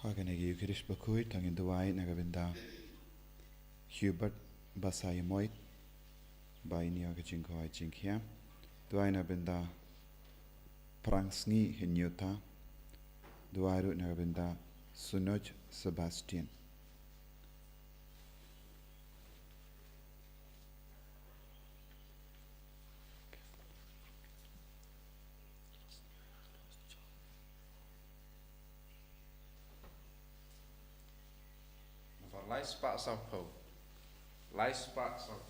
Quaganegi Eucharist Bakui, Tangin Duai, Nagabinda, Hubert Basai Moit, by Niaga Jinkoi Jinkia, Duai Nabinda, Prangsni Hinyuta, Duaru Nagabinda, Sunoj Sebastian. Lai spat sampo. Lai spat sampo.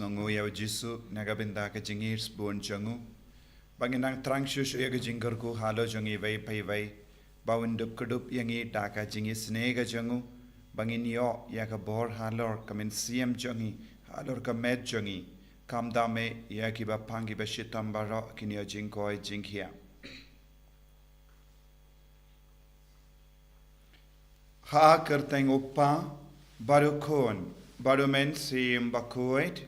Ngongu ya Jisu nagabinda ka jingir spoon jangu banginang trangshush ya jingar ko halo jangi vai pai vai bawindup kudup yangi taka jingi snega jangu bangin yo ya ka bor halor kamin siam jangi halor ka med jangi kam dame ya ki ba pangi ba shitam baro kinyo jingkoi jinghia ha kerteng uppa barukon barumen sim bakuit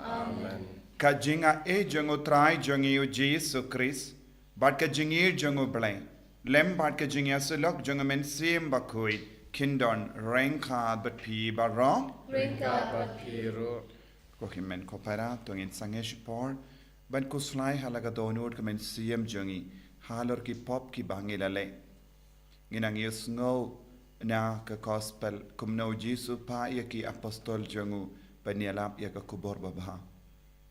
Amen. Kajinga jango trai jangi u Jesus Christ, but kajingir jango blay. Lem but kajinga sulok jango men sim bakui, kindon, renka but pi barong. Renka but piro. Kohimen kopera, tongin sangesh por, but kuslai halaga donut kamen sim jangi, halor ki pop ki bangilale. Ginang yus ngo na ka gospel kumno Jesus pa yaki apostol jangu. Panialap ya ka kubor babaha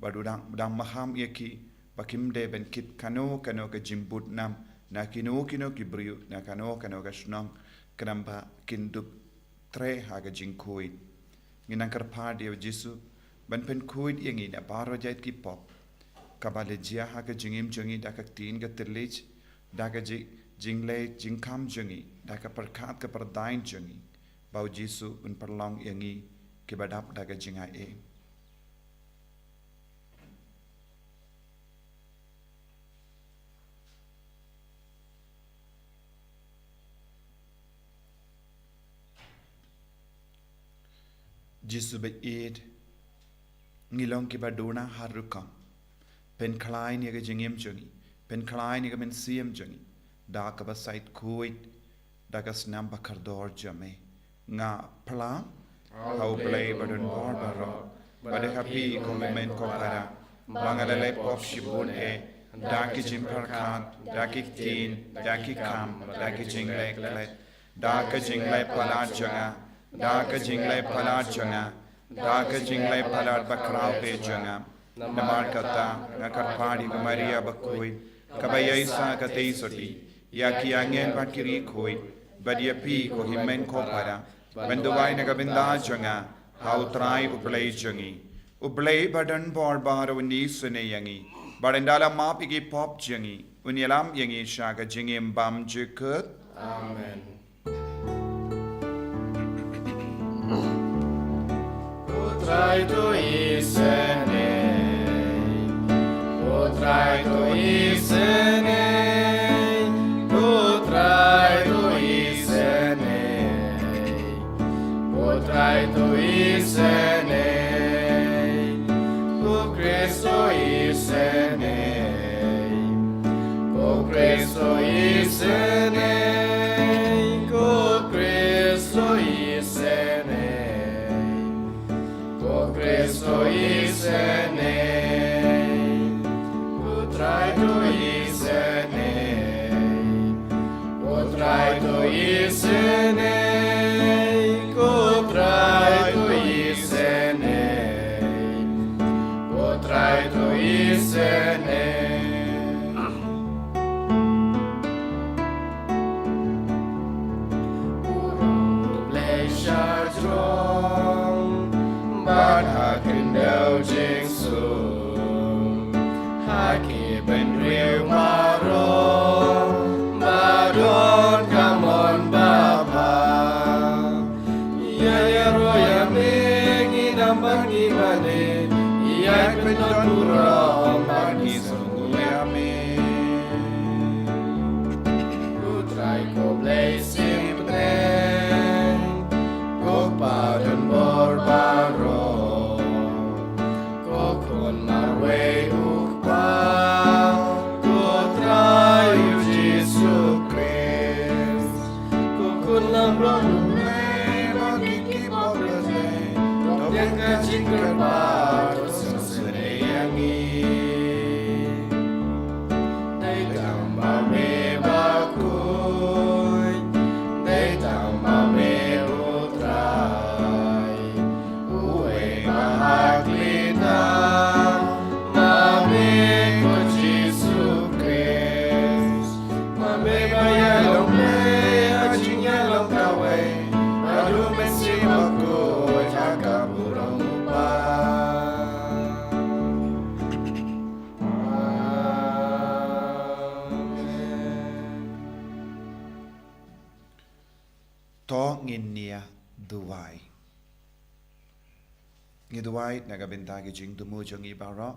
badudang maham ya ki bakim de ben kit kano ka jimbut nam na kino ki briu na kano ka shnong kanamba kindup tre haga jingkuit nginang karpad ya Jisu ban pen kuit yangi na baro jait ki pop kabale jia haga jingim jangi da ka tin ga terlich da ka jingle jingkam jangi da ka perkat ka perdain jangi bau Jisu un perlong yangi kibadap daga jingai e. Jisu be id ngilong kibaduna harukam pen khalai ni ga jingem jungi pen khalai ni ga men siem jungi da ka ba sait kuit daga snam bakardor jame nga plam How play badun bor baro, bade happy comment kopara, bangalale pop shibun daki jimpar khan, daki tin, daki kam, daki jingle klet, daka jingle palat janga, daka jingle palat janga, daka jingle palat bakrao pe janga, namar kata, ngakar padi Maria bakui, kabayai sa katei soti, yaki angen bakiri koi, badiapi ko himen kopara, Benduwai nagabinda janga, how try uplay jangi. Uplay badan bor baro ni sune yangi. Barandala mapigi pop jangi. Unyalam yangi shaga jingim bam jikut. Amen. Try to isene. Try to isene. Try to isene. Try to isene, o Cristo isene, o Cristo isene, o Cristo isene, o Cristo isene, o try to isene, o try to isene. Potrai to isene, to nginia duwai ngi duwai naga benta ke jing tumu jongi baro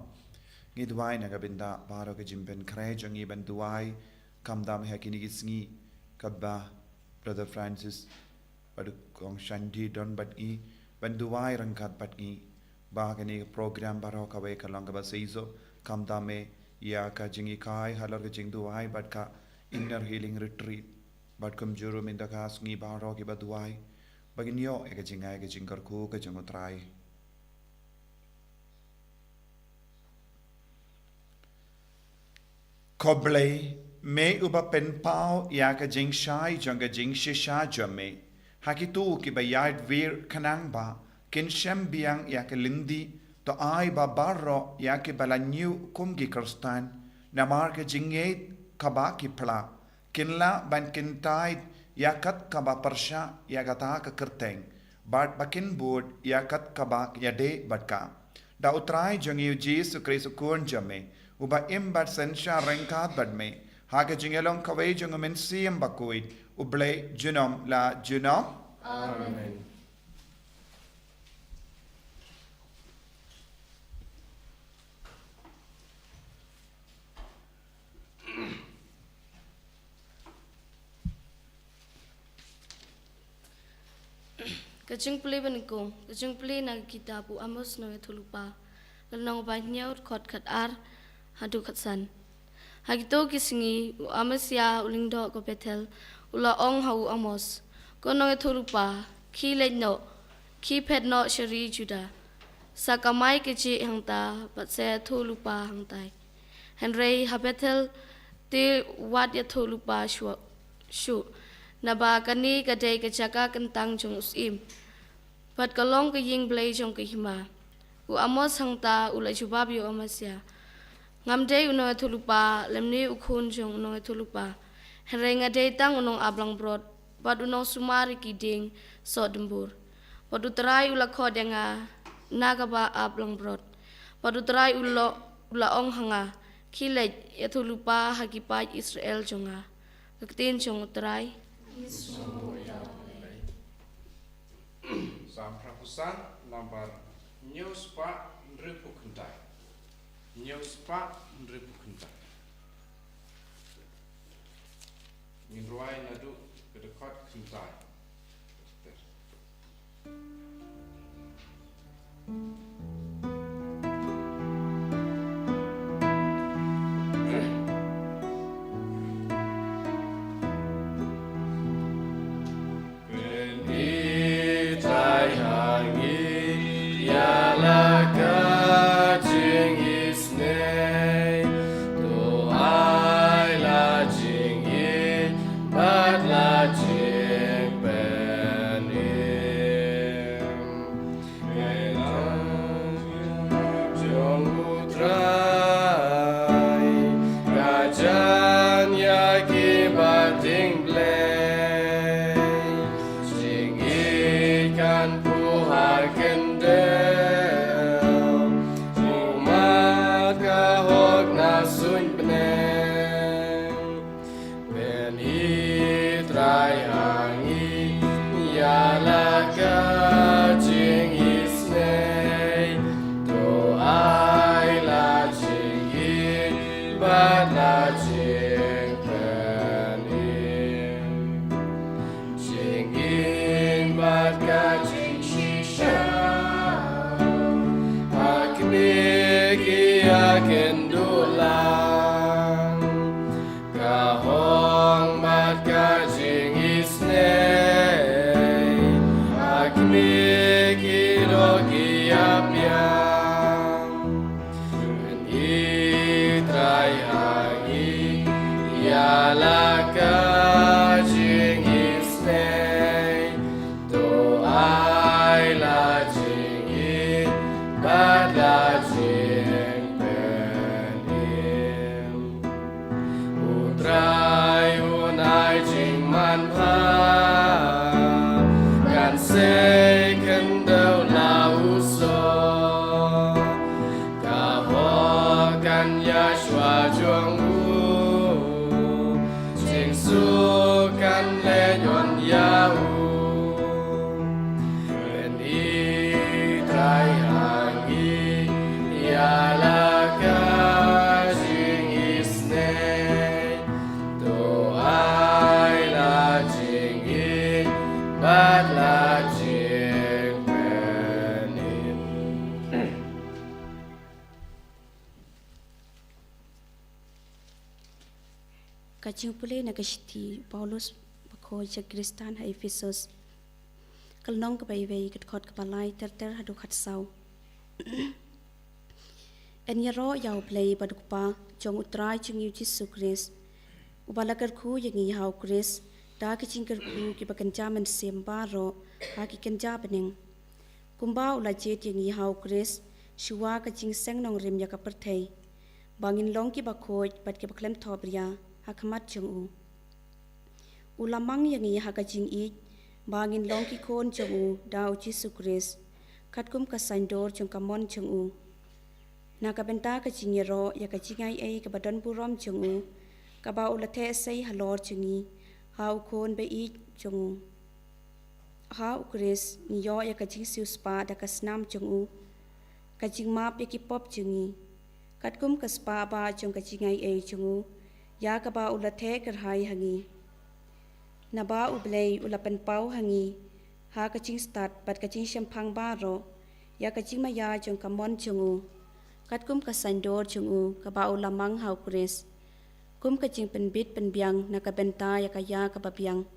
ngi duwai naga benta baro ke jimpen kre jongi ban duwai kamdam hakini gisngi kabba brother Francis padu kong shanti don batgi ban duwai rangkat batgi ba kani program baro kawe kalong ka baseizo kamdame ya ka jingi kai halor ke jing duwai bat ka inner healing retreat bat kum juru minda kas ngi baro ki baduai baginyo e ka jingai ke jingkar ku ka jangotrai koblei me uba pen pau ya ka jing shai janga jing shisha jame hakitu ki bayad vir kanang ba kin shem biang ya ka lindi to ai ba barro ya ki balanyu kum gi kristan namar ka jinget kaba ki pla kinla ban kintai ya kat kaba persha ya gata ka kerteng bat bakin board ya kat kaba ya de batka da utrai jangi Jesu Kristo kun jame uba imbat sensha rengkat badme haga jingelong kawai jangamen siem bakuit uble junom la junom Amen. Kajung puli banikong, kajung puli na kita bu amos na tulupa, kalnang banyaw kot kat ar, hadu katsan. Hagito kisingi u amos ya ulingdo ko Bethel, ula ong hau amos, ko nang tulupa, ki no, ki pet no shari juda. Sakamai keji hangta, bat se tulupa hangtai. Henry ha Bethel te wat ya tulupa shu. Naba kani kadai kejaka kentang jong usim. Pat kalong ke ying blay jong ke hima. U amos hangta ulai jubab yo amasya. Ngamde uno tulupa lemni ukun jong uno tulupa. Henry ngadai tang unong ablang brod. Pat unong sumari kiding so dembur. Pat uterai ula kodenga nagaba ablang brod. Pat uterai ula ong hanga. Kilej ya tulupa hagipai Israel jonga. Keketin jong uterai. Samprapusan lambar nyuspa nripu kentai. Nyuspa nripu kentai. Ngindruai nadu kedekot kentai. Yashua Jong U Jing Su Kacing pulih na kashiti Paulus bakho sa Kristan ha Ephesus. Kalnong kabayway katkot kapalay ter hadu khatsaw. En yaro yaw play badukpa jong utray jong yu Jesu Christ. Ubalagar ku yang ihaw Christ da kacing ku ki bakanja men sembaro ha ki kanja bening. Kumba ulajet yang ihaw Christ shuwa kacing seng nong rim ya kapertay. Bangin long ki bakoj bat ki baklem thobria hakamat jong u. Ulamang yang i hakajing i bangin long ki kon jong u da u Jesu Christ. Katkum kasandor jong kamon jong u. Nakabenta kacing yero ya kacing ai kabadon burom jong u. Kaba ulathe say halor jong i ha u kon be i jong u. Ha u Christ ni yo ya kacing siuspa da kasnam jong u. Kacing map ya ki pop jong i. Katkum kaspa ba jong kacing ai jong u. Ya kaba ulathe kerhai hangi. Naba ublay ulapan pau hangi. Ha kacing start bat kacing syampang baro. Ya kacing maya jong kamon jong u. Katkum kasandor jong u kaba ulamang hau Christ. Kum kacing penbit penbiang nakabenta ya kaya kababiang.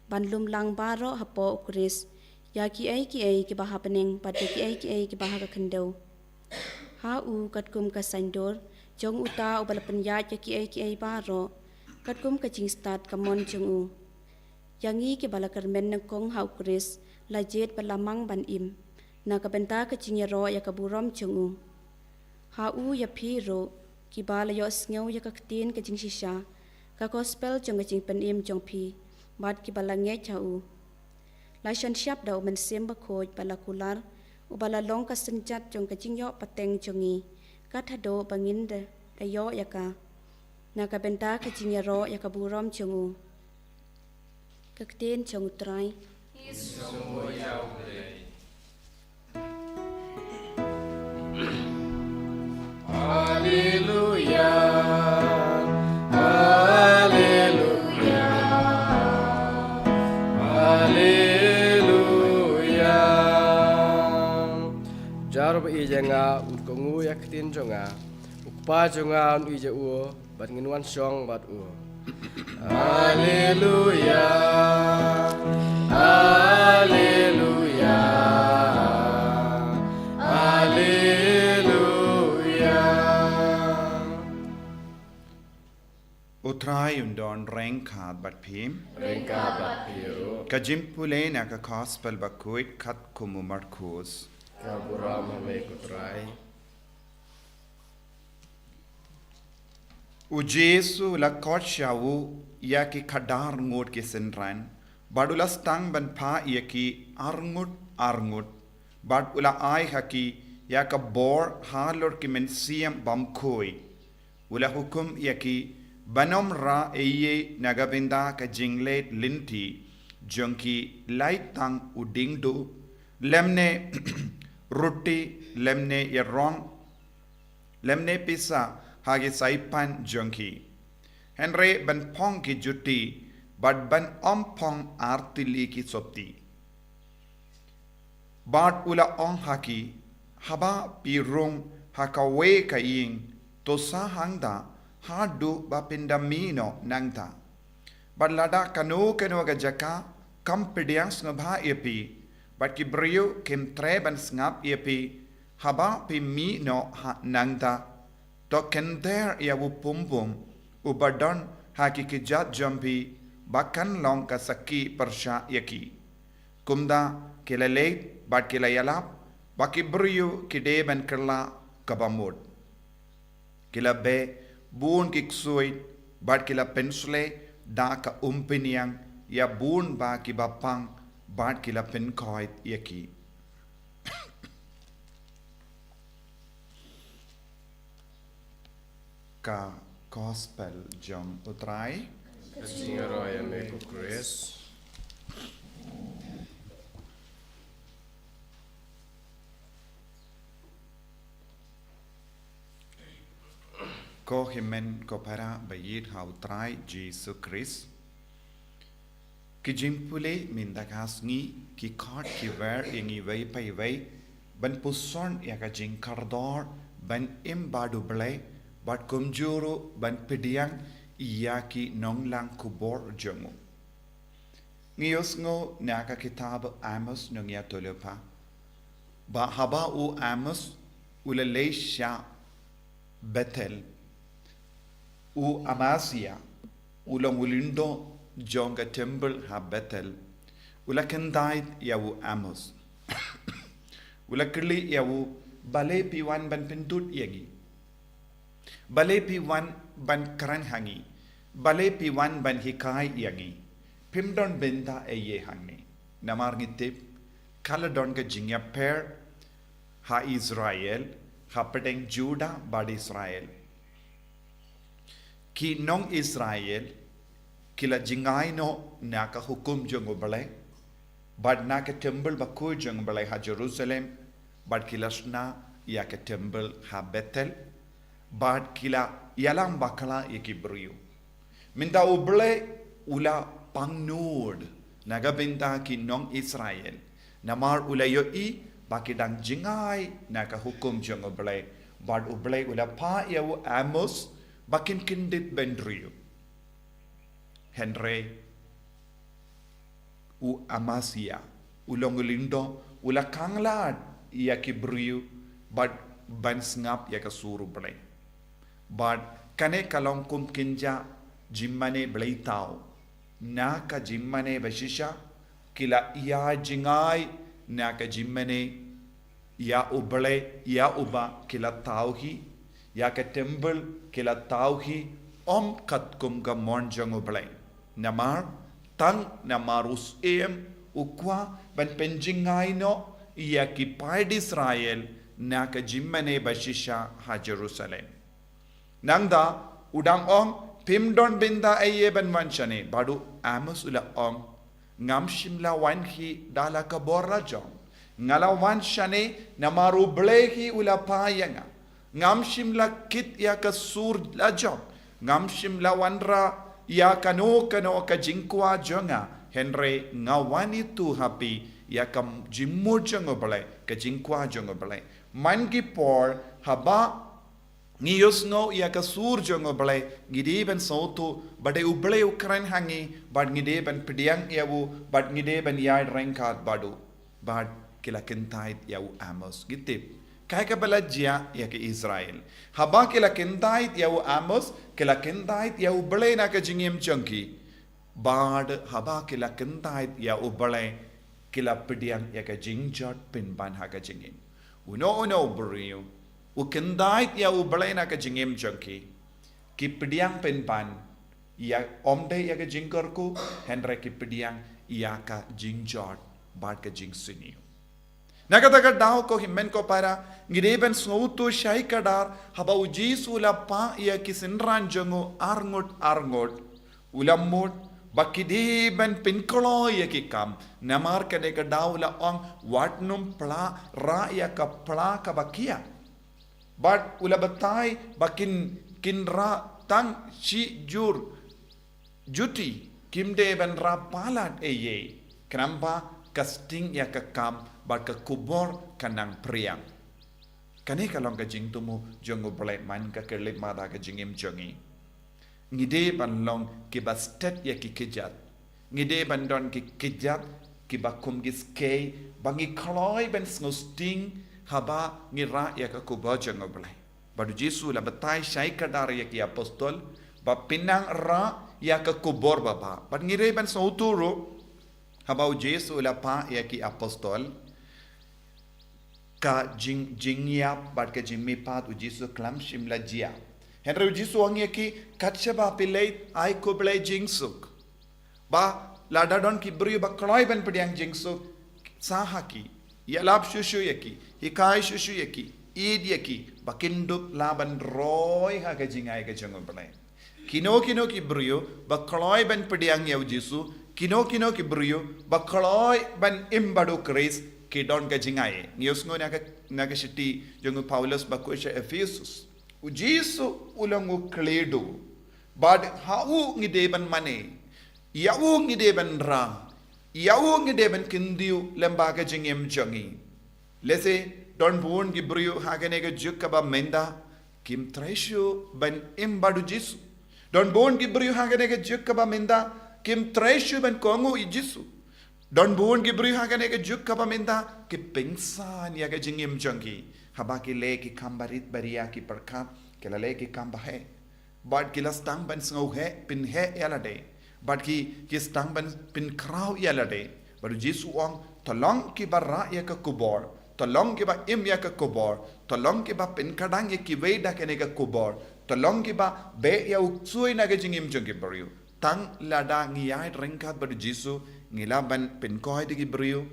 Banlum lang baro hapo u Christ. Ya ki ai ki baha pening bat ki ai ki baha kakendau. Ha u katkum kasandor jong uta ubalapan ya ki ai baro. Katkum kacing start kamon jong u. Yangi ke balakarmen ng kong hau Christ lajet balamang ban im. Nakabenta kacing yaro ya kaburom jong u. Hau ya piro ki bala yo sngaw ya kaktin kacing shisha. Ka gospel jong kacing penim jong pi. Bat ki balangye chau. Lasyan siap daw men semba koj balakular. Ubala long kasenjat jong kacing yo pateng jongi. Kathado bangin de yo ya ka. Nakabenta kacing yaro ya kaburom jong u. Kaktin jong utray. Hallelujah, Hallelujah, Hallelujah. Jarb ijenga utkongu yaktin jonga, ukpa jonga un ije uo, bat nginwan song bat uo. Hallelujah, Hallelujah, Hallelujah. Utray undon rengkat bat pim. Rengkat bat piru, Kajimpule na ka gospel bakuit kat kumu Markus. kaburam hame kutray. U Jesu la kot shawu ya ki kadar ngot ki senran. Badula stang ban pa ya ki arngut. Bad ula ai haki ya ka bor halor ki men siam bam koi. Ula hukum ya ki banom ra eye nagabinda ka jinglet linti jonki light tang udingdu lemne rutti lemne yerong lemne pisa hage saipan jonki Henry ban pong ki jutti but ban pong artili ki sopti bad ula ong haki haba pirung hakawe kaying to sa hangda hadu bapindamino nangta badlada kanu ga jaka kampidiang ngabha epi but ki brio kim treban ngap epi haba pi mi no ha nangta to kenter ya wu pumpum ubadon haki ki jat jampi bakan long ka saki persha yaki kumda kilalate but kilayalap baki brio ki deban kerla kabamud kilabe bun kiksuit bat kila pensule da ka umpiniang ya bun ba ki bapang bat kila penkoit yaki ka gospel jong utray Kacing roy hame kukris. ko himen ko para bayid ha utray Jesus Christ ki jimpule mindakas ngi ki khat ki ver ingi vei pai vei ban puson ya ka jingkardor ban imbadu ble bat kumjuru ban pidiang yaki nong lang kubor jongo. Ngiyos ngo naka kitab Amos nung ya tolopa. Ba haba u Amos ulalay siya Bethel u Amasia ulang ulindo jonga temple ha Bethel ula kendait ya u Amos ula kili ya u balai piwan ban pentut yagi balai piwan ban karang hangi balai piwan ban hikai yagi pimdon benda eye hangi namar ngitip kaladon ka jingya per ha Israel ha pedeng Juda bad Israel ki nong Israel kila jingai no naka hukum jongo balai bad naka temple baku jongo balai ha Jerusalem bad kila sna ya ka temple ha Bethel bad kila yalang bakala yakibriu minta uble ula pangnod nagabenta ki nong Israel namar ulayo I bakidang jingai naka hukum jongo balai bad uble ula pa yaw Amos bakin kindit bendrio Henry u Amasia ulongulindo ula kanglad yakibriu bad bansngap yakasuru balai bad kane kalong kum kinja jimmane blaitao naka jimmane bashisha kila ya jingai naka jimmane ya ubale ya uba kila tauhi ya ka temple kila tauhi kat kum ga monjang ubale namar tang namarus ukwa ban penjingai no ya ki paid Israel naka jimmane bashisha ha Jerusalem nangda udang pimdon binda aye ban manchane badu Amos ula ngam shimla wan hi dala ka borra jong ngala wan shane namaru blehi ula payanga ngam shimla kit ya ka sur la jong ngam shimla wanra ya kano ka jinkwa jonga Henry ngawani tu happy ya kam jimmu jongo bale ka jinkwa jongo bale mangi por haba ngiyos no ya ka sur jongo balai ngide ban sautu bade ublay ukran hangi bad ngide ban pidiang yawu bad ngide ban yard rankat badu bad kila kentait yawu Amos gitip kai ka balajia ya ke Israel haba kila kentait yawu Amos kila kentait yawu balai na ka jingim chunki bad haba kila kentait yawu balai kila pidiang ya ka jingjot pin ban ha ka jingim uno buriu ukendait ya ubalai na ka jingim jangki ki pidiang penpan ya omde ya ka jingkar ku Henry ki pidiang ya ka jingjot bad ka jingsini nagataga daw ko himmen ko para ngireben snoutu shai kadar haba ujisu la pa ya ki sinran jangu arngot ulamut bakideben pinkolo ya ki kam namar ka de ka daw la watnum pla ra ya ka pla ka bakia but ulabatai bakin kinra tang shi jur juti kimde ben rapalat eye kenapa casting ya kekam bat ke kubor kanang priang kane kalong ka jing tumu jongo boleh man ka kelit mada ka jingim jongi ngide ban long ki bastet ya ki kejat ngide ban don ki kejat ki bakum giske bangi kloi ben snusting haba ngira ya ka kubor jongo boleh badu Jesu la batai syai kadar ya ki apostol ba pinang ra ya ka kubor baba bat ngire ban sauturo haba Jesu la pa ya ki apostol ka jingya bat ka jimmi pat u Jesu klam shimla jia henry Jesu ang ki katcha ba pilay ai ko blay jingsuk ba lada don ki bru ba kloi ban pediang jingsuk sahaki yalap shushu yaki hikai shushu yaki id yaki bakinduk laban roy ha ka jingai ka jango blay kino ki bru ba kloi ban pediang ya Jesu kino ki bru ba kloi ban imbadu kris kidon ka jingai nios ngo naga shiti jongu Paulus bakusha Ephesus u Jesu ulangu kledo bad hau ngideban mane yau ngideban ra yau ngideban kindiu lembaga jingem jangi lese don bun gibru hagane ga jukka ba menda kim treshu ban imbadu Jesu Don bon ki brio ha kane ke juk ka ba minda kim treshu ban kongo i Jesu. Don bon ki brio ha kane ke juk ka ba minda ki pingsan ya ke jingim jangki. Haba ki le ki kambarit baria ki perkat ke la le ki kamba he. But ki la stang ban ngau he pin he ya la de. But ki stang ban pin krau ya la de. Baru Jesu ong tolong ki barra ya ke kubor. Tolong ki ba im ya ke kubor. Tolong ki ba pin kadang ya ki weda kene ke kubor. Tolong ki ba be ya uksui na ke jingim jangki brio. Tang lada ngiyai ringkat baru Jesu ngilaban pin koi di ki brio.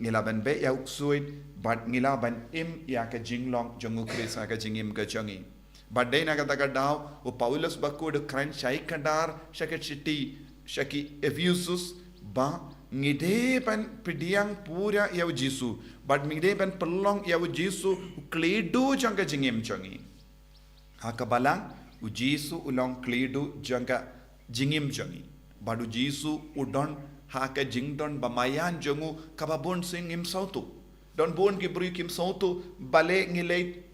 Ngilaban be ya uksui but ngilaban im ya ke jinglong jongu Kris ya ke jingim ke jangi. But day na kata kadau o Paulus bakud kran syai kadar syaket city syaki Ephesus ba ngide pan pidiang pura ya Jesu but ngide pan pelong ya Jesu kledu jangka jingim jangi. Hakabalang u Jesu ulong kledu jangka jingim jangi. Badu Jesu udon haka jingdon bamayan jangu kababon sing im sautu. Don bon ki bri kim sautu bale ngileit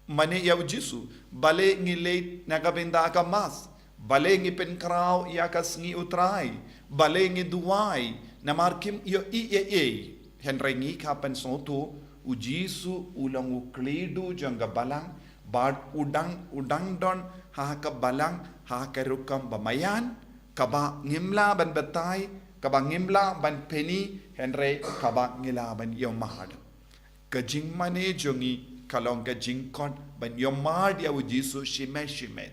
mane ya Jesu bale ngileit nagabinda ka mas bale ngi pen krau ya kasngi utrai bale ngi duai namar kim yo i henry ngi kapan sautu u Jesu ulang u kledu jangga balang bad udang don haka balang haka rukam bamayan kaba ngimla ban batai kaba ngimla ban peni henry kaba ngila ban yomad kajing mane jongi kalong kajing kon ban yomad ya Jesu shimet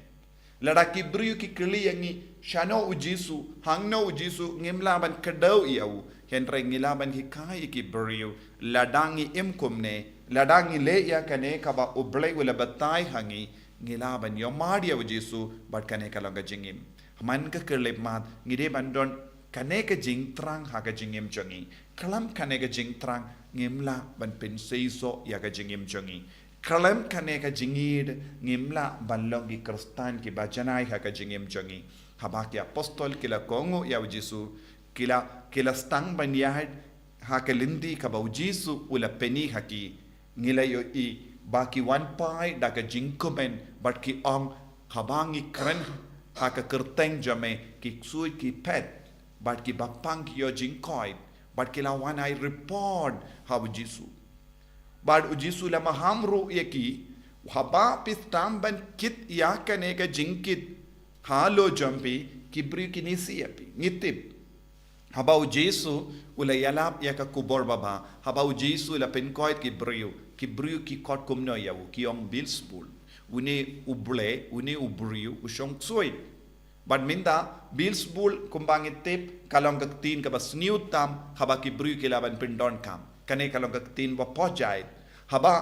ladaki brio ki kili yangi shano Jesu hangno Jesu ngimla ban kadau yau henry ngila ban hikai ki brio ladangi imkumne ladangi le ya kane kaba ublai wala batai hangi ngila ban yomad ya Jesu bat kane kalong kajingim man ka kelep mat ngide bandon kane ka jing trang ha ka jingim jangi kalam kane ka jing trang ngimla ban pen seiso ya ka jingim jangi kalam kane ka jingid ngimla ban longi kristan ki bajanai ha ka jingim jangi habaki apostol kila kongo ya Jesu kila stang ban yahad ha ka lindi ka ba Jesu ula peni haki ngila yo i baki one pai da ka jingkomen bat ki ong habangi kren haka kerteng jame ki sui ki pet but ki bapang ki yo jingkoi but ki lawan I report how Jesu but Jesu la mahamru yaki haba pistam ban kit ya kane ka jingkit halo jampi kibri kinisi api ngitip haba Jesu ula yalap ya ka kubor baba haba Jesu la penkoit kibriu ki kot kumno yawu ki ong bilsbul une uble une ubriu usong soi bad minda bilsbul kumbangit tip kalong kaktin ka bas tam haba kibriu ki laban pindon kam kane kalong kaktin wa pojai haba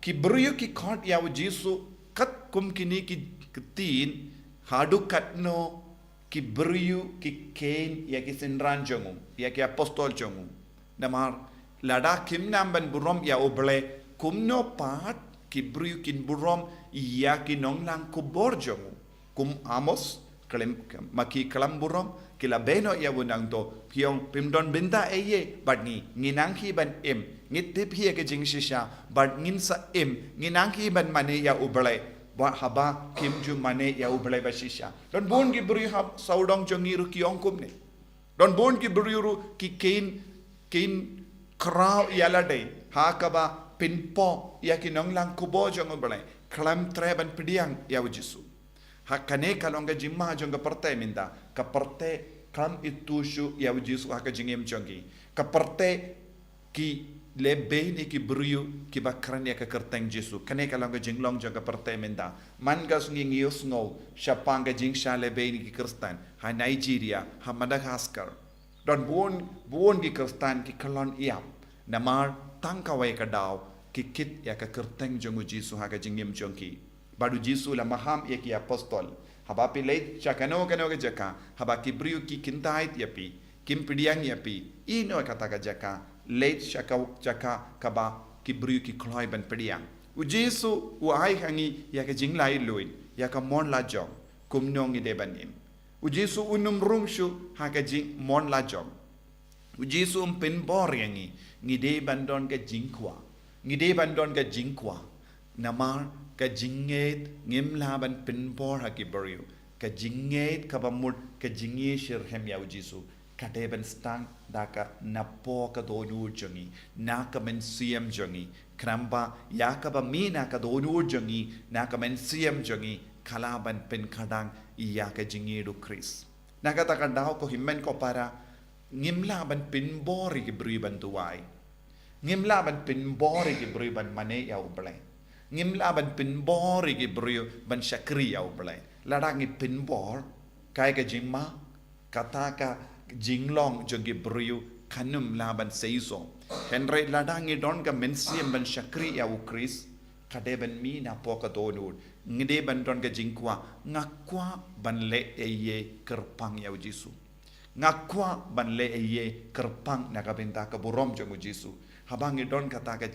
kibriu ki kot yawu Jesu kat kum kini ki katin hadu katno kibriu ki kain ya ki sinran jongu ya ki apostol jongu namar lada kim namban burom ya uble kumno pat kibriu kin burom ya ki nonglang kubor jongu kum amos kalem maki kalam burom kila beno ya wunang to piong pimdon binda eye but nginang hi ban em ngitip hi ke jing shisha but ngin sa em nginang hi ban mane ya uble ba haba kim ju mane ya uble ba shisha don bon ki buri hab saudong jongiru ki ongkum ne don bon ki buriuru ki kain krau yala dei hakaba pinpo ya ki nonglang kubo jong uble klam treban pidiang ya Jesu hakane kalonga jimma jonga parte minda ka parte kam itushu ya Jesu haka jingem jongi ka parte ki lebe ni ki brio ki bakran ya ka kerteng Jesu kane kalonga jinglong jonga parte minda mangas ngingius ngo shapanga jing sha lebe ni ki kristan ha Nigeria ha Madagascar don bon ki kristan ki kalon iap namar tangkawai ka daw ki kit ya ka kerteng jongu Jesu haka jingem jongi badu Jesu la maham ya ki apostol haba pilait chakano kano ke jaka haba kibriu ki kintait yapi kim pidiang yapi ino kata ka jaka late chaka kaba kibriu ki kloi ban pidiang u Jesu u ai hangi ya ka jinglai luin ya ka mon la jong kumnong ide banim u Jesu unum rumshu ha ka jing mon la jong u Jesu pin bor yangi ngide bandon ka jingkwa ngide bandon ka jingkwa namar ka jinget ngimla ban pinbor ha ki bariu ke jinget ka bamut ke jingi shirhem ya Jesu kade ben stang daka napo ka donu jangi naka men siam jangi kramba ya ka ba mina ka donu jangi naka men siam jangi kalaban pen kadang iya ka jingi du Chris naka ta kadao ko himmen ko para ngimla ban pin bori ki bri ban tuai ngimla ban pin bori ki bri ban mane ya uble ngimla ban pin bori ki bri ban shakri ya uble ladangi pin bor kai ka jingma kata ka jinglong jogi bri kanum laban seiso henry ladangi don ka mensiam ban shakri ya u Chris kade ban mi na poka donur ngide ban don ka jingkwa ngakwa ban le eye kerpang ya Jesu ngakwa ban le eye kerpang nakabenta ka burom jongu Jesu habang idon kata ka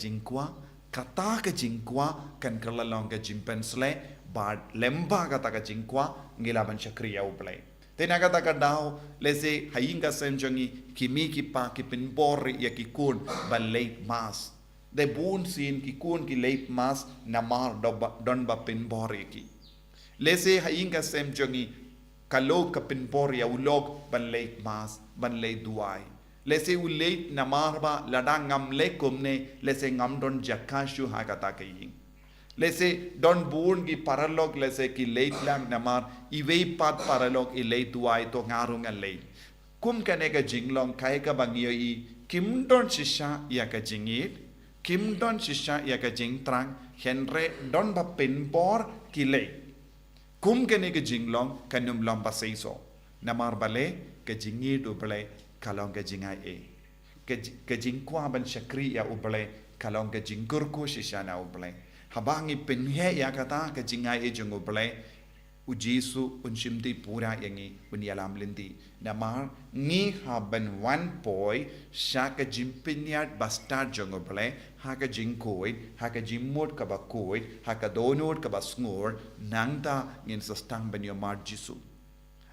jingkwa kan kerlalong ka jimpensle bad lemba kata ka jingkwa ngilaban shakriya uplay tena kata ka daw lese hayinga senjongi kimi ki pa ki pinbor ya ki kun ban late mass de bun sin ki kun ki late mass namar don ba pinbor ki lese hayinga senjongi kalog ka pinbor ya ulog ban late mass ban late duai lese u late namar ba ladang ngam le kumne lese ngam don jakashu ha kata ka yin lese don bun ki paralog lese ki late lang namar iwei pat paralog i late duai to ngarung an late kum kane ka jinglong kai ka bangyo i kim don shisha ya ka jingit kim don shisha ya ka jingtrang henre don ba pinbor ki late kum kane ka jinglong kanum lomba seiso namar bale ka jingit uble kalong ka jingai e ka jingkwa ban shakri ya uble kalong ka jingkur ko shisha na uble habangi penhe ya kata ka jingai e jung uble u Jesu un shimti pura yangi un yalam lindi namar ni haban one boy shaka jimpinyat bastard jung uble haka jingkoid haka jimmot ka ba koid haka donot ka ba snor nangta ngin sastang ban yomar Jesu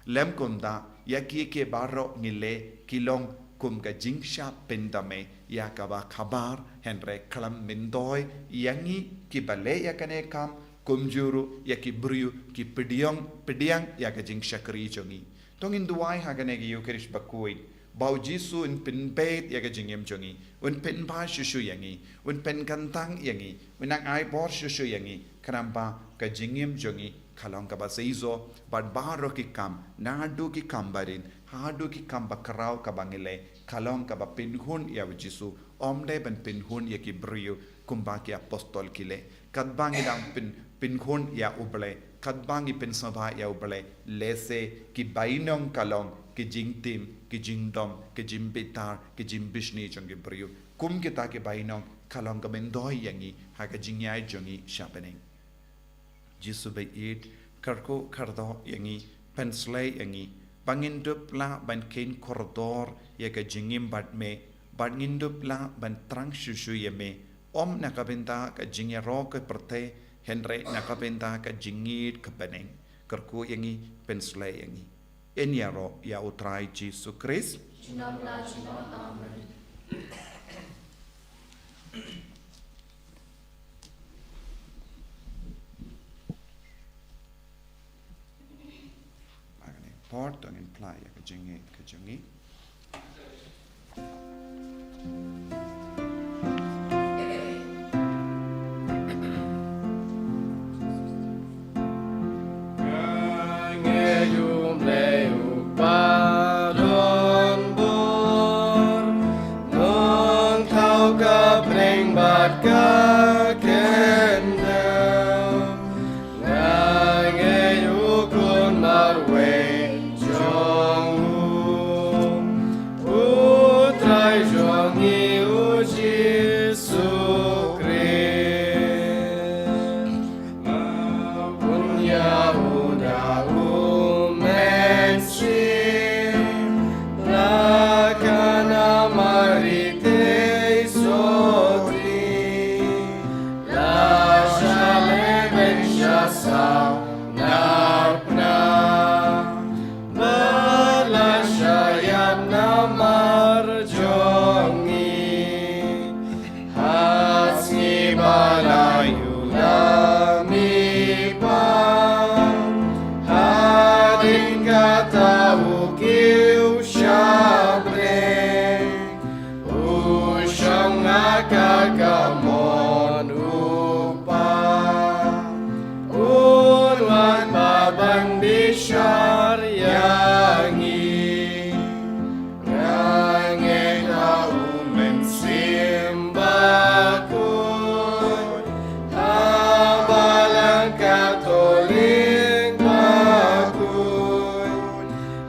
lem kunda ya ke barro ngile kilong kum ka jingsha pendame ya ka ba khabar henre klam mindoy yangi ki bale ya kane kam kumjuru ya ki briu ki pidiang ya ka jingsha kri chongi tongin duai ha kane ki yukrish bakoi bau Jesu in pinbet ya ka jingem chongi un pen ba shushu yangi un pen kantang yangi un ang ai bor shushu yangi kramba ka jingem chongi kalong ka ba seizo bad baro ki kam nadu ki kambarin hadu ki kamba karau ka bangile kalong ka ba pinhun ya Jesu omde ban pinhun ya ki brio kumba ki apostol kile kadbangi dang pinhun ya uble kadbangi pinsaba ya uble lese ki bainong kalong ki jingtim ki jingdom ki jimbitar ki jimbishni jongi brio kum kita ki bainong kalong ka mendoy yangi ha ka jingyai jongi shapening Jesu be it karko kardo yangi penslay yangi bangindup la ban kain koridor ya ka jingim bat me bangindup la ban trang shushu ya me om nakabenta ka jingya ro ka prte henre nakabenta ka jingit ka beneng karko yangi penslay yangi enyaro ya utrai Jesu Christ amen. Port ang imply ka jingi Jong u trai jong tahu kiu syabre Usyong akagamon upa Unwan babang di syaryangi Ngangin au mensimbakun Habalang katoling bakun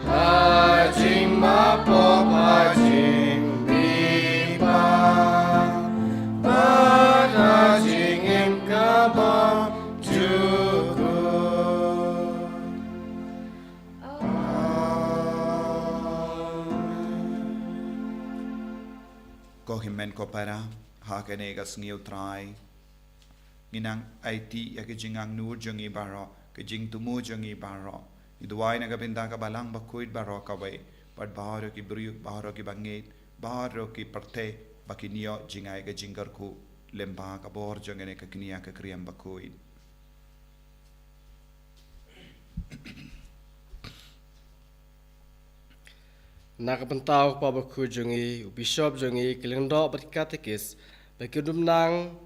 Hajing mapop hajing bipa Bat hajing im kabam jukun Ko himen ko para hakane ga sngiu trai nginang IT ya ke jingang nur jongi baro ke jing tumu jongi baro idwai na ga binda ka balang bakuit baro ka bai pat baro ki briu baro ki bangit baro ki parte bakinio jingai ga jingar ku lemba ka bor jongene ka knia ka kriam bakuit Nakapentau pa baku jongi bishop jongi kilingdo berkatekis bagi dumnang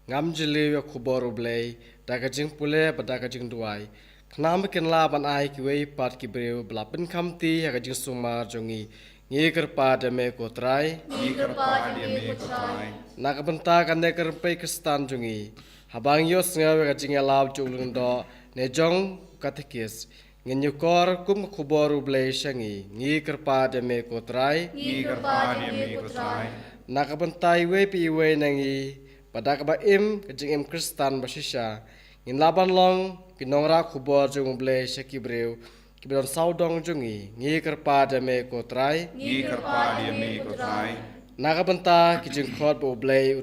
ngam jeli ya kubor ublei daga jing pule daga jing duai knam ken laban ai ki wei pat ki breu blapen kamti ya jing sumar jongi ngi kerpa deme kotrai ni karpa dia me ko trai nakapenta kan de kerpe kristan jongi habang yos ngawe ka jing lab julungdo ne jong katekis Ngenyukor kum kuboru blei shangi ngi kerpa deme kotrai ni karpa dia me ko trai nakabentai we pi we nangi pada kaba im kejing im kristan basisha ngin laban long kinongra kubor jung blei shaki breu kibron saudong jungi ngi kerpa deme kotrai ni karpa dia me ko trai nakabenta kijing khot bo blei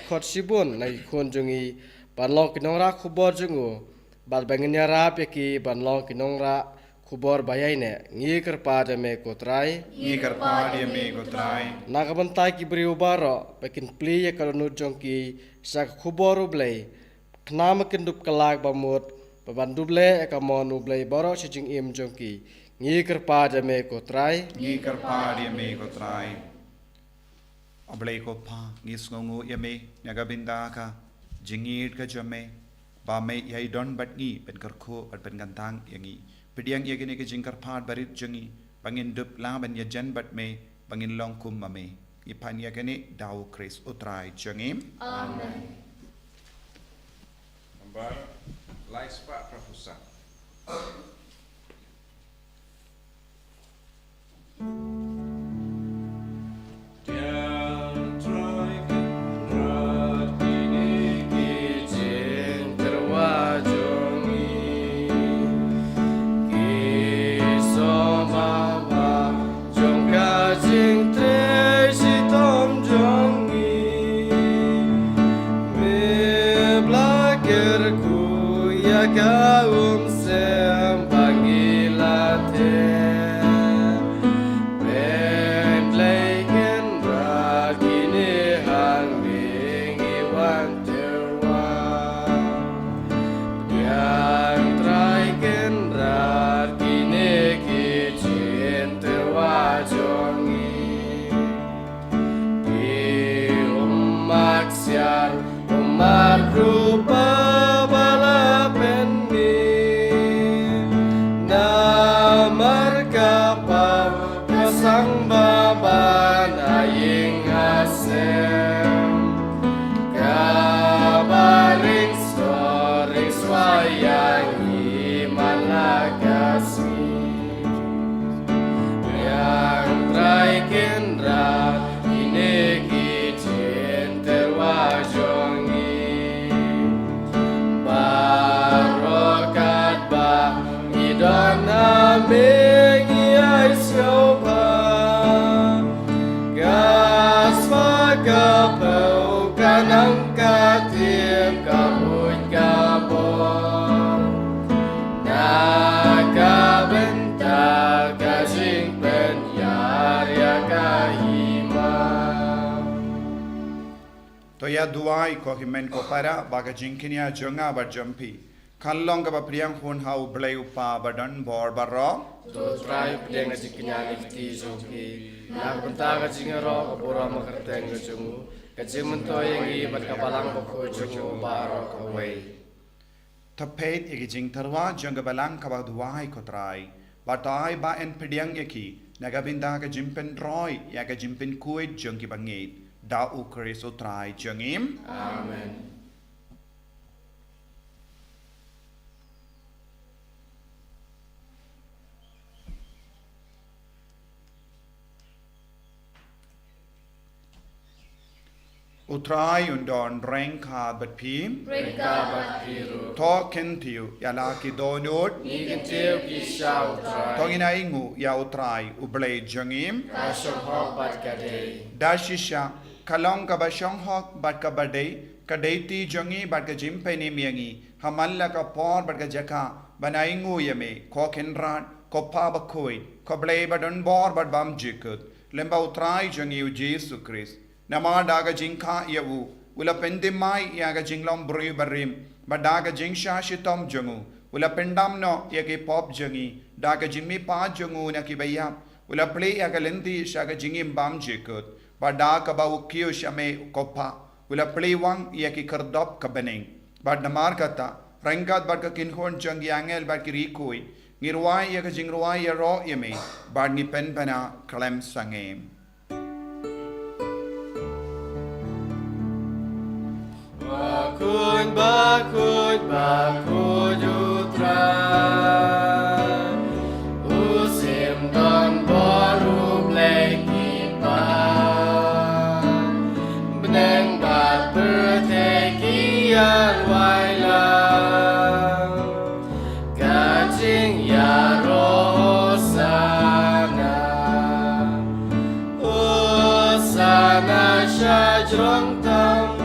khot sibun nagi khon jungi banlong kinongra kubor jungu bal bangnya rap yaki banlong kinongra kubor bayaine ngi kerpa deme kotrai ni karpa dia me ko trai Nakabantai ki beriu baro bakin pli ya kalau nujong ki sak kuboru blei knama kendup kelak bamut babandu blei ka monu blei baro sijing im jong ki ngi kerpa deme kotrai ni karpa dia me ko trai ablei ko pa ngi sngongu ya me naga binda ka jingit ka jame ba me yai don bat ngi pen karkho at pen gantang yangi pediang ya gene ke jingkar phat barit jangi bangin dup la ban ya jan bat me bangin long kum ma me ipan ya gene dau kris utrai jangim Amen. Number life spark prapusa. Kaum sempangilate Ben leiken rakini hang bingi wanterwa Yang traiken rakini kicin terwajongi Di umaksiar umat rupa Toya duai ko himen ko para baga jingkinia jonga ba jampi kallong ka ba priang hun hau bleu pa badan bor barro to try pedang aji kenyani kiti jogi nak benta kajing ro kapura makarteng kajungu kajing mentoyengi bat kapalang bako jungu baro kawai Tapet yagi jing tarwa janga balang kabaduai kotrai batai ba en pediang yaki nagabinda ka jimpen roy yaga jimpen kuit jungi bangit da ukris utrai jangim Amen. Utrai undon reng ka bat pim Mereka berkiru to kentiu yalaki donut ni kentiu kisah utrai tongina ingu ya utrai ublay jangim kasong hok bat kadei dashisha kalong ka bashong hok bat ka badai kadai jangi bat ka jimpe ni miyangi hamalla ka por bat ka jaka banaingu yame ko kenran ko pa bakoi ko blay badon bor bat bam jikut lemba utrai jangi u Jesus Christ nama daga jingka yawu ula pendimai yaga jinglom bru barim badaga jingsha shitom jangu ula pendam no yake pop jangi daga jimmi pa jangu na kibaya ula play yaga lendi shaga jingim bam jikut badaga ba ukio shame kopa ula play wang yake kardop kabeneng bad namar kata rangat bad ka kinhon jangi angel bad ki rikoi ngirwai yaga jingruai ya ro yame bad ni pen bana kalem sangem Bakut utrai Usim don boru bleki pa Beneng bat berteki arwailang Kajing ya rosana Osana syajrong tam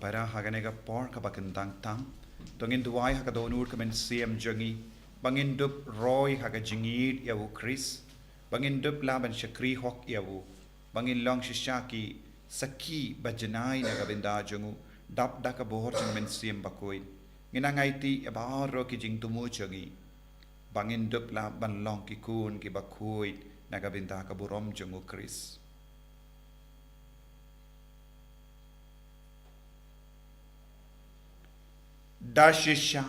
para haganega por kabakentang tang tongin duai hakadonur kamen CM jangi bangin dup roy hagajingid yawu Chris bangin dup laban shakri hok yawu bangin long shishaki saki bajanai nagabinda jangu dap daka bohor kamen CM bakoin nginangaiti abaro ki jing tumu jangi bangin dup laban long ki kun ki bakoit nagabinda kaburom jangu Chris Dashisha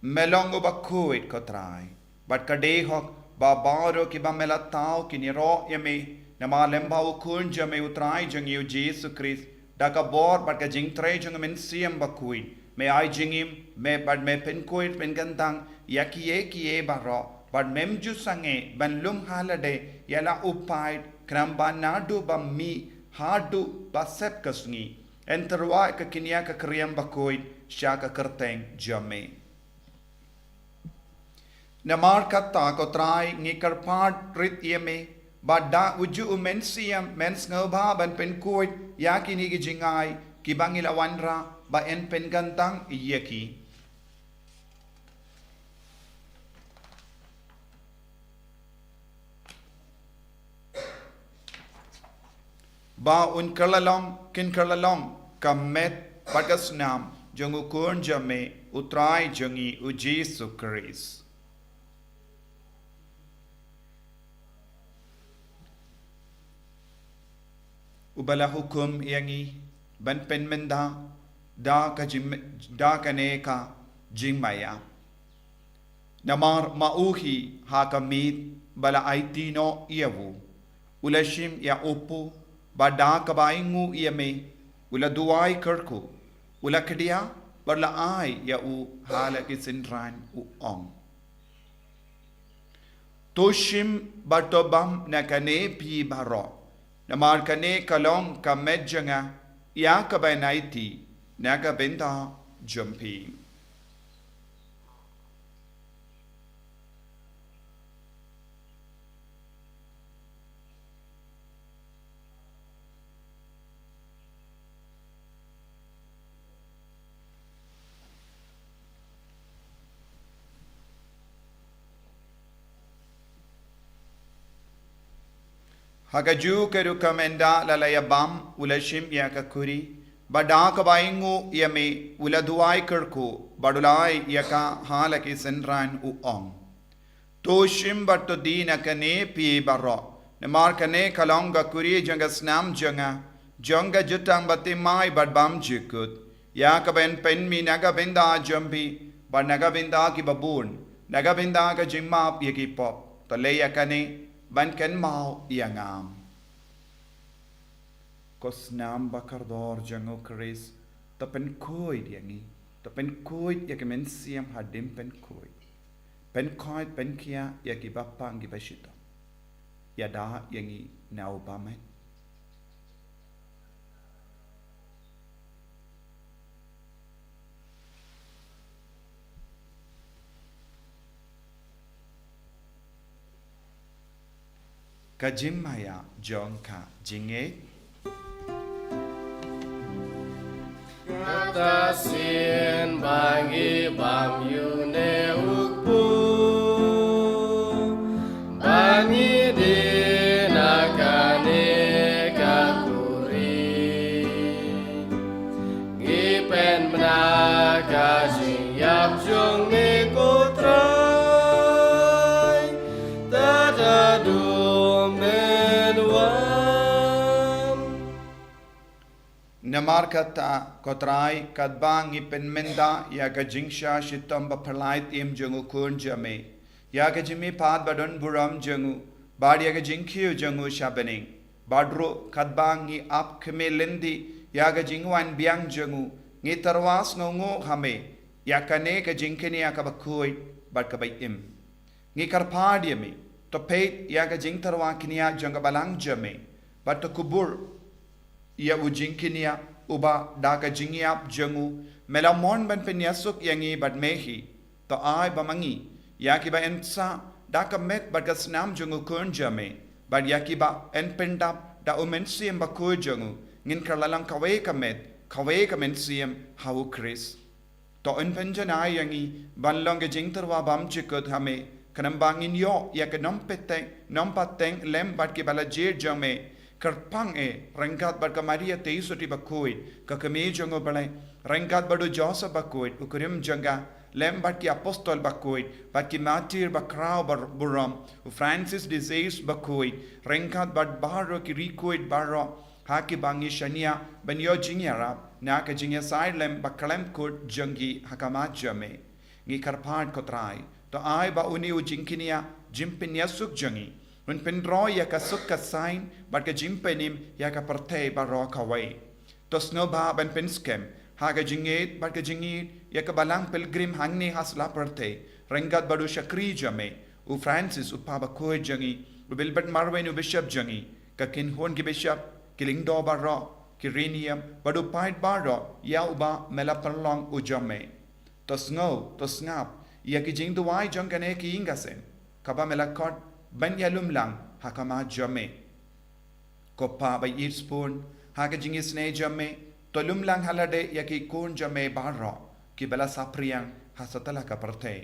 melongo bakuit kotrai but kadehok babaro ki bamelatao ki niro yame nama lemba ukun jame utrai jangi Jesus Christ daka bor but ka jing tre jang men siam bakuit me ai jingim me but me penkuit pen gantang yakie baro but memju sange ban lum halade yala upai kramba nadu bammi hadu basep kasngi enterwa ka kinya ka kriam bakuit Shaka kerteng jame. Namar kata ko try ngikar part rit yeme bada uju umensiam mens ngaba ban pen kuit yaki ni gijingai kibangila wanra ba en pen gantang yeki. Ba un kerlalong kin kerlalong kamet pagasnam jangu kun jame utrai jangi u Jesus Christ. Ubala hukum yangi ban pen menda da kaneka jingmaya. Namar mauhi hakamit bala aitino iawu. Ulashim ya upu bada kabaingu iame ula duai kerku. Ula kedia berla ai ya u hala kisindran u ong. Toshim batobam nakane pi baro Namar kane kalong ka medjanga ya ka ba naiti naga benta jumpi. Hagaju keru kamenda lalaya bam ulashim ya kakuri badak baingu yame uladuai kerku badulai yaka halaki senran uong toshim batto dina kane pi barro nemar kane kalonga kuri janga snam janga jutang bati mai badbam jikut yaka ben pen mi naga benda jambi bad naga benda ki babun naga benda ka jimma yaki pop to leya kane ban ken mau iangam kos nam bakardor jango kris to pen koi yangi to pen koi yakemen siam hadim pen koi pen kia yaki bapang gi bashita yada yangi nau bamet Kajimaya jongka jinge Katasin bangi bam yune ukpu bangi dinakane kakuri gipen menaka siap jong ni kutrai tadadu Namar kata kotrai kadbang ipen menda ya gajingsha shitom bapalait im jangu kun jame ya gajimi pad badon buram jangu bad ya gajinkyu jangu shabening badro kadbang i ap keme lendi ya gajingwan biang jangu ngi tarwas ngongo hame ya kane gajinkini ya kabakui bad kabay im ngi karpad yame to peit ya gajing tarwa kinia janga balang jame bad to kubur ia ujingkinia uba daka jingiap jangu melamon ban penyasuk yangi bad mehi to ai bamangi yaki ba ensa daka met bad kasnam jangu kun jame bad yaki ba en pendap da umensiam ba ku jangu ngin karlalang kawe kamensiam hau kris to en penjana yangi ban long jingterwa bam chikut hame kanambangin yo yak nompateng lem bad ki bala jir jame Kerpang rengkat bad Maria teisuti bakuit kakame jango balai rengkat badu Joseph bakuit ukurim janga lem bad ki apostol bakuit bad ki martyr bakrao buram Francis disease bakuit rengkat bad baro ki rikuit baro haki bangi shania banyo jingyarap na ka jingya side lem bakalem kut jangi hakamat jame ngi karpat kotrai to ai ba uni ujingkinia jimpin yasuk jangi Un pendro ya ka sukka sign but ka jimpenim ya ka parte baro kawai. Tos no ba ben penskem ha ka jingit but ka jingit ya ka balang pilgrim hangni hasla parte rengat badu shakri jame u Francis u paba ko jangi u bilbert marwen u bishop jangi ka kin hon ki bishop kiling do baro kirinium badu pait baro ya uba mela perlong u jame. Tos ngap ya ki jing duai jangane ki ingasen kaba mela kot ban yalum lang hakama jame kopa by each spoon haka jingis ne jame tolum lang halade yaki kun jame barro ki bala sapriang hasatala ka parte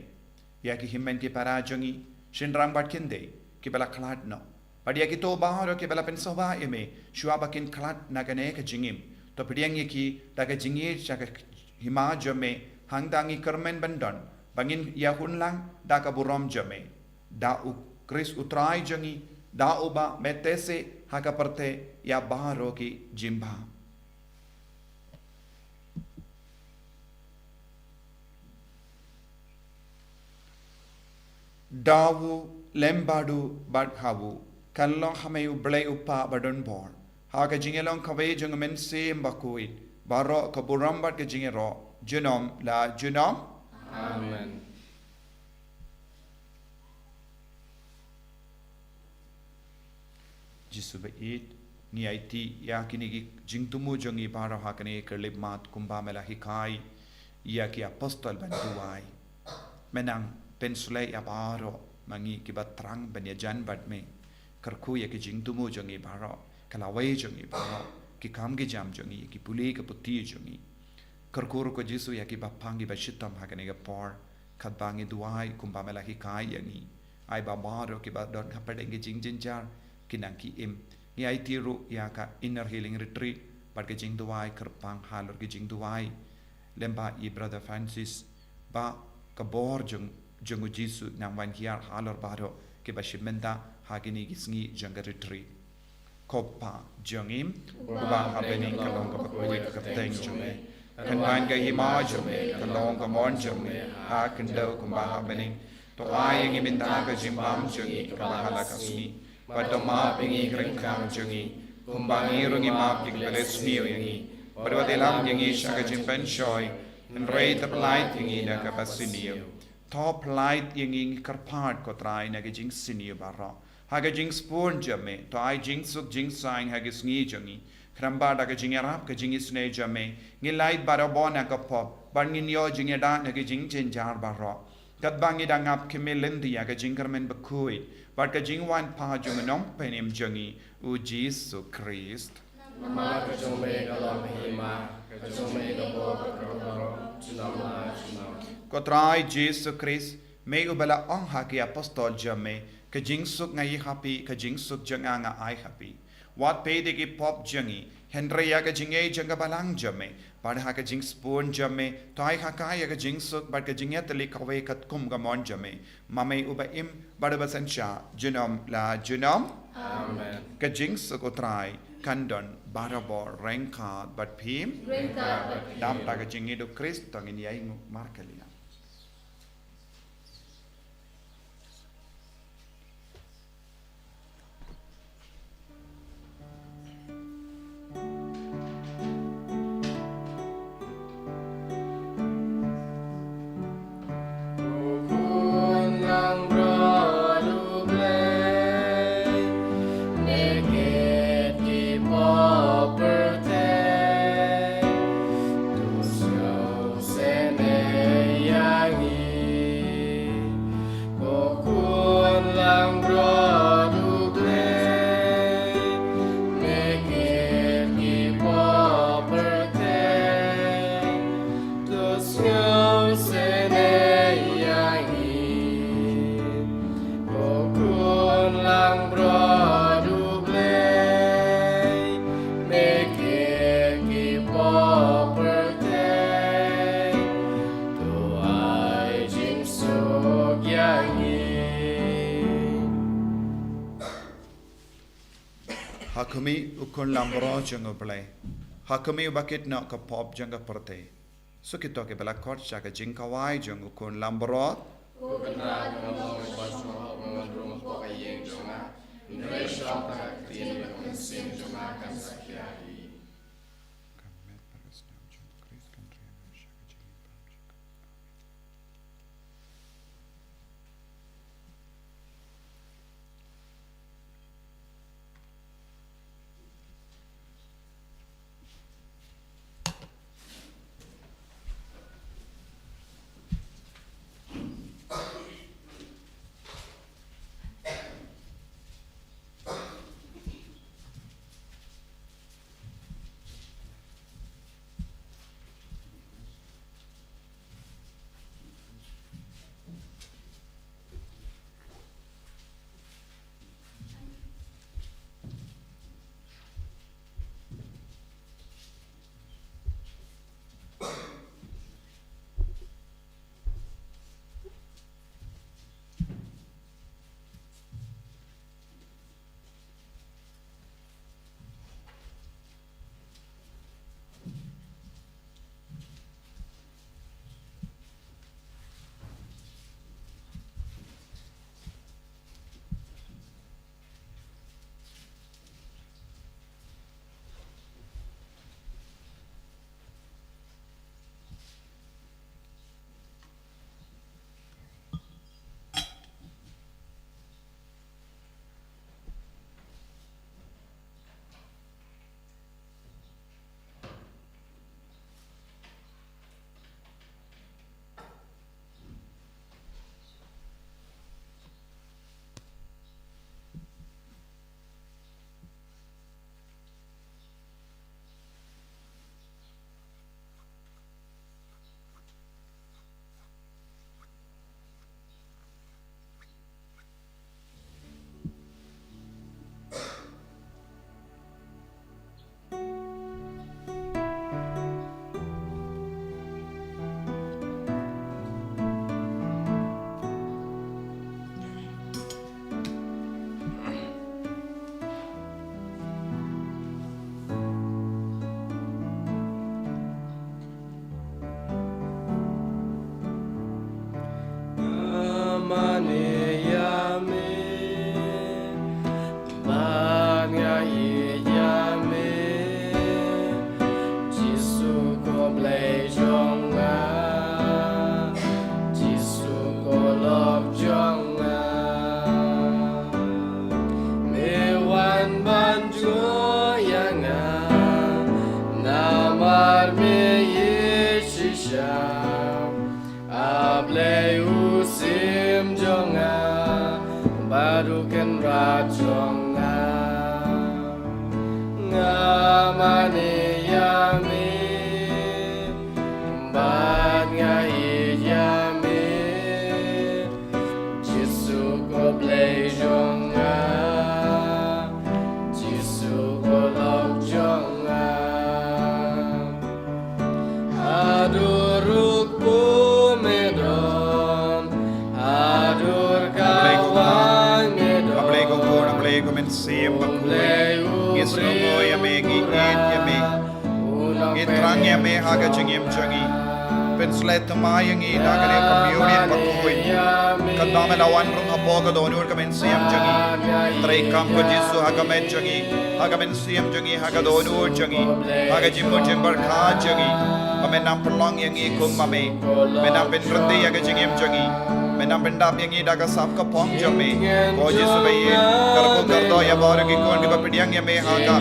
yaki himmen ki para jangi shinrang bat kinde ki bala khalat no pad yaki to baharo ki bala pensoba eme shuaba kin khalat nagane ka jingim to pidiang yaki daga jingi chaka hima jame hangdangi kermen bandon bangin yahun lang daga burom jame da Chris utrai jangi da uba metese haka parte ya baharo ki jimba. Dawu lembadu badhawu kallong hameu blay upa badon bor haka jingelong kawe jangamen se mbakuit baro kaburambat ke jingero junom la junom Amen. Jisu bait ngi IT ya kini gi jingtumu jongi baro hakane kerlip mat kumba mela hikai ya ki apostol bantuai menang pensulai ya baro mangi ki batrang banya jan badme karku ya ki jingtumu jongi baro kalawai jongi baro ki kam gi jam jongi ki puli ka puti jongi karku ko jisu ya ki bapangi bashitam hakane ga por khatbangi duai kumba mela hikai yangi ai ba baro ki ba don kapadenge jingjinjar kinang ki im ni ai tiru ya ka inner healing retreat par ke jing duai kerpang halor ke jing duai lemba I brother Francis ba ka bor jung jisu nang wan hiar halor baro ke ba shimenda hagini gisngi jang retreat kopa jangim ba habeni kalong ka poi ka teng jume kan ban ga hima jume kalong ka mon jume ha kendo kumba habeni to ai ngi minda ka jimbam jungi ka hala kasmi padoma pingi krengkam jungi kumbangi rungi map dik belesmi yangi padwa delam yangi shaga jimpen shoy and rei the light yangi da ka pasinio top light yangi karpat ko trai na ga jing sinio barra haga jing spoon jame to ai jing suk jing sign haga sngi jungi kramba da ga jing arab ka jing isne jame ngi light barabona ka pop bangin yo jing da na ga jing chen jar barra kat bangi da ngap kemelen dia ka jing karmen bakui but ka jing wan pa jung nom penim jungi u Jesu Christ Mama ka jong me ka lam hima ka jong me ka bo ka ro chunam ko trai Jesu Christ me u bala ong ha ki apostol jame ka jing suk ngai happy ka jing suk janga nga ai happy wat pe de ki pop jungi Henry ka jing e janga balang jame par ha ka jing spoon jame tai ha ka ya ka jing suk bar ka jing ya tali ka we kat kum ga mon jame mame uba im bar ba san cha junom la junom Amen ka jing suk o trai kandon barabor renka bat phim dam ta ka jing do Christ tangin yai markalia Hakumi ukun lambro jango play. Hakumi bakit na ka pop janga perte. So kito ke bala kot shaka jingkawai jang ukun lambro. mane yame banya yame Jisu ko play jonga Jisu ko lok jonga Aduruk pumedon Adur kawan medon Ablay ko po, ablay ko men siyem bakuy. Gisno mo yame, gigit yame. Gitrang yame, haga jingim jangi. Penslet tumayang daga ne communion bakuy. Kadame lawan rung hapoga donur ka men siyem jangi. Tray kam ko Jisu haga men jangi. Haga men siyem jangi, haga donur jangi. Haga jimbo jimbar kha jangi. Pamenam perlong yang ikung mame. Menam penrende haga jingim jangi. Menam pendap yang daga sap ka pong jame. Ko Jisu bayin karko kardo ya baru ki kon ki bapidiyang yame haga.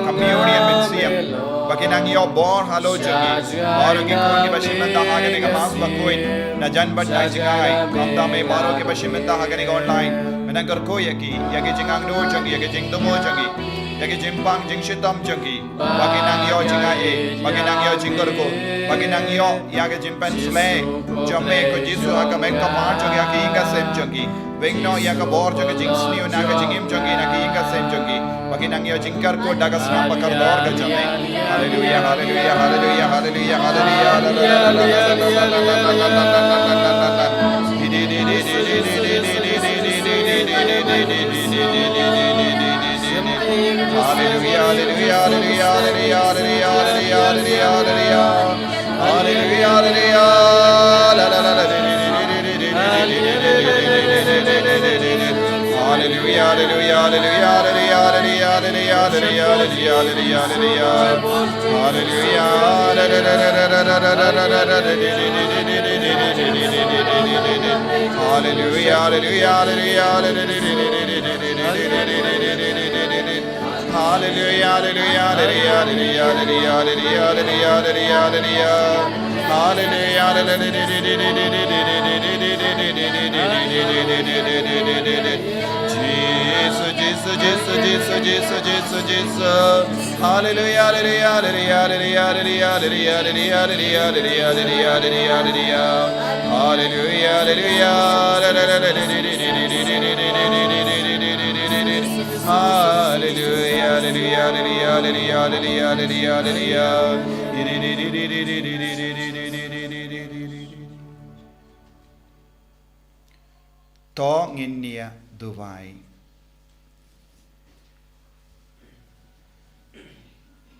Communion men siyem. Bakinang yo bor halo jangi. Baru ki kon ki bashimenta haga ne kamas bakuin. Na jan bad na jingai. Kamda me baru ki bashimenta haga ne online. Menang karko yaki jingang do jangi yaki jing domo jangi. Yaki jimpang jing shitam jangi. Bakinang yo jingai. Bakinang yo jingkarko. Bakinang yo yaki jimpan sle. Jame ko Jisu haga men kapar jangi yaki inga sem jangi. Vengno yaka bor jangi jing sniu naga jingim jangi naki inga sem jangi. Bakinang yo jingkarko daga snam bakar dor ka jame. Hallelujah, hallelujah, hallelujah, hallelujah, To nginia duwai.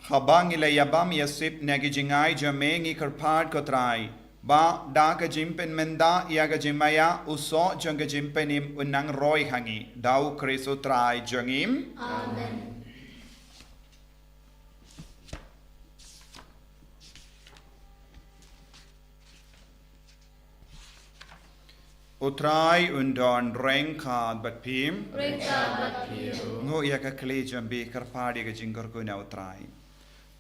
Habang ila yabam yasip nagi jingai jamengi kerpad kotrai. Ba da ka jimpen menda yaga jimaya uso janga jimpenim unang roy hangi. Dau kriso trai jangim. Amen. Utrai undon rengkad bat pim. Rengkad bat pim. Ngo ya ka kle jambe karpadi ka jingkar ko na utrai.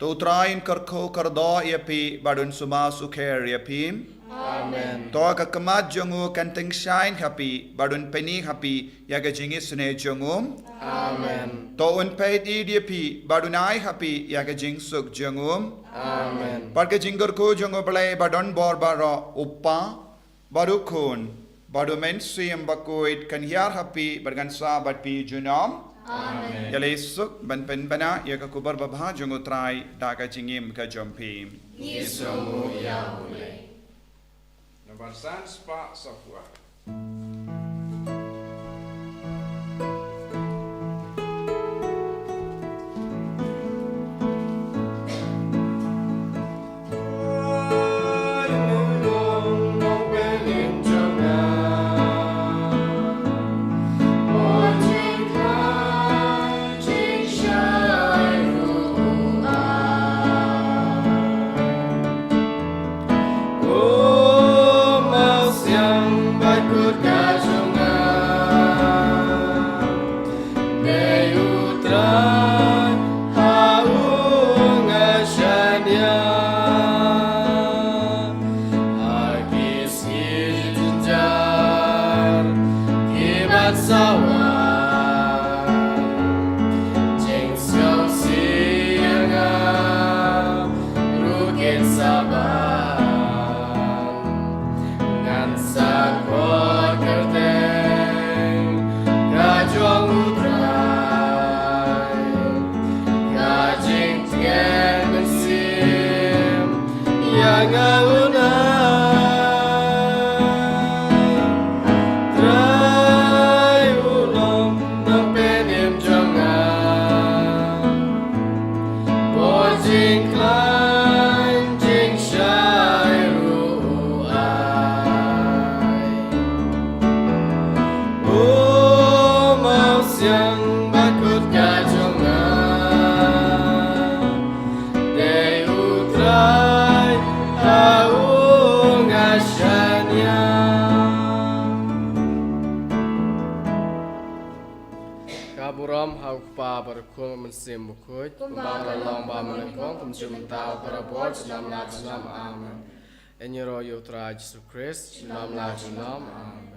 To utrain karko kardo ya pi badun suma sukher ya pim. Amen. To ka kamat jongu kanting shine happy badun peni happy ya ka jingis ne jongum. Amen. To un paid idi pi badunai happy ya ka jing suk jongum. Amen. Par ka jingkar ko jongu play badun bor baro uppa barukun. Badu men siyam bakuit kan hiar happy bergan sabat pi junam. Amen. Yale suk ban pen bana ya ka kubar babha jongu trai da ka jingim ka jompi. Yesu Yahweh. Number san spot safwa. Yang baikut kajung Kaburam hau pa berkul mensim bukut, kumbang lalong ba menengkong, kumjum tau berabot, senam la jenam amen. Enyero yutra Yesus Kristus, senam la jenam amen.